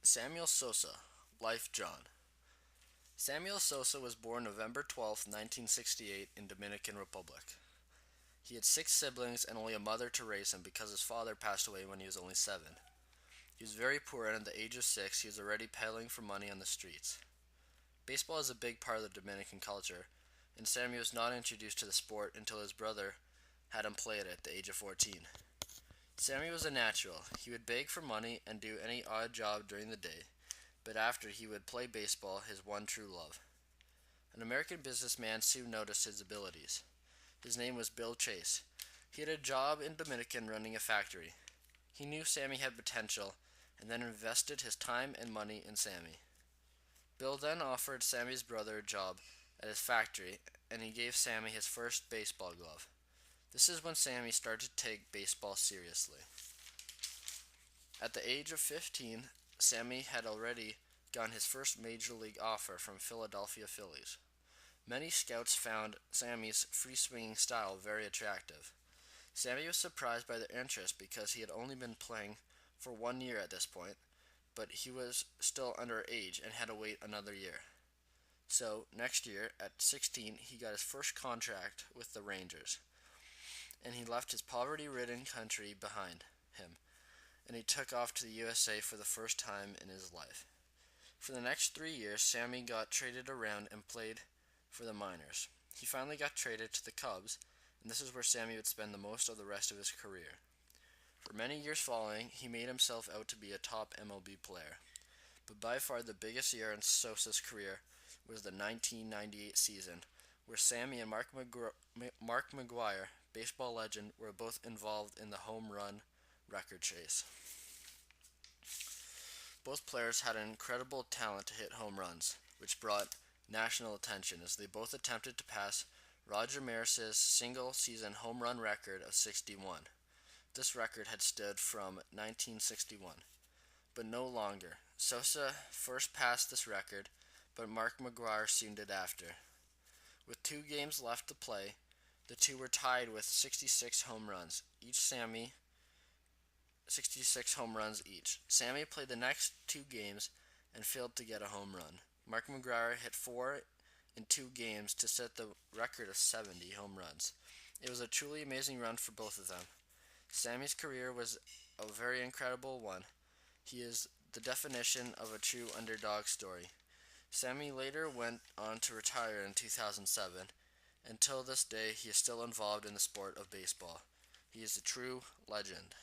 Samuel Sosa, Life John. Samuel Sosa was born November 12, 1968 in Dominican Republic. He had six siblings and only a mother to raise him because his father passed away when he was only 7. He was very poor and at the age of 6 he was already peddling for money on the streets. Baseball is a big part of the Dominican culture, and Sammy was not introduced to the sport until his brother had him play it at the age of 14. Sammy was a natural. He would beg for money and do any odd job during the day, but after he would play baseball, his one true love. An American businessman soon noticed his abilities. His name was Bill Chase. He had a job in Dominican running a factory. He knew Sammy had potential and then invested his time and money in Sammy. Bill then offered Sammy's brother a job at his factory, and he gave Sammy his first baseball glove. This is when Sammy started to take baseball seriously. At the age of 15, Sammy had already gotten his first major league offer from Philadelphia Phillies. Many scouts found Sammy's free-swinging style very attractive. Sammy was surprised by their interest because he had only been playing for 1 year at this point, but he was still underage and had to wait another year. So, next year, at 16, he got his first contract with the Rangers, and he left his poverty-ridden country behind him, and he took off to the USA for the first time in his life. For the next 3 years, Sammy got traded around and played for the minors. He finally got traded to the Cubs, and this is where Sammy would spend the most of the rest of his career. For many years following, he made himself out to be a top MLB player. But by far the biggest year in Sosa's career was the 1998 season, where Sammy and Mark McGwire, baseball legend, were both involved in the home run record chase. Both players had an incredible talent to hit home runs, which brought national attention as they both attempted to pass Roger Maris's single-season home run record of 61. This record had stood from 1961, but no longer. Sosa first passed this record, but Mark McGwire soon did after. With 2 games left to play, the two were tied with 66 home runs each. Sammy played the next 2 games and failed to get a home run. Mark McGwire hit 4 in 2 games to set the record of 70 home runs. It was a truly amazing run for both of them. Sammy's career was a very incredible one. He is the definition of a true underdog story. Sammy later went on to retire in 2007. Until this day, he is still involved in the sport of baseball. He is a true legend.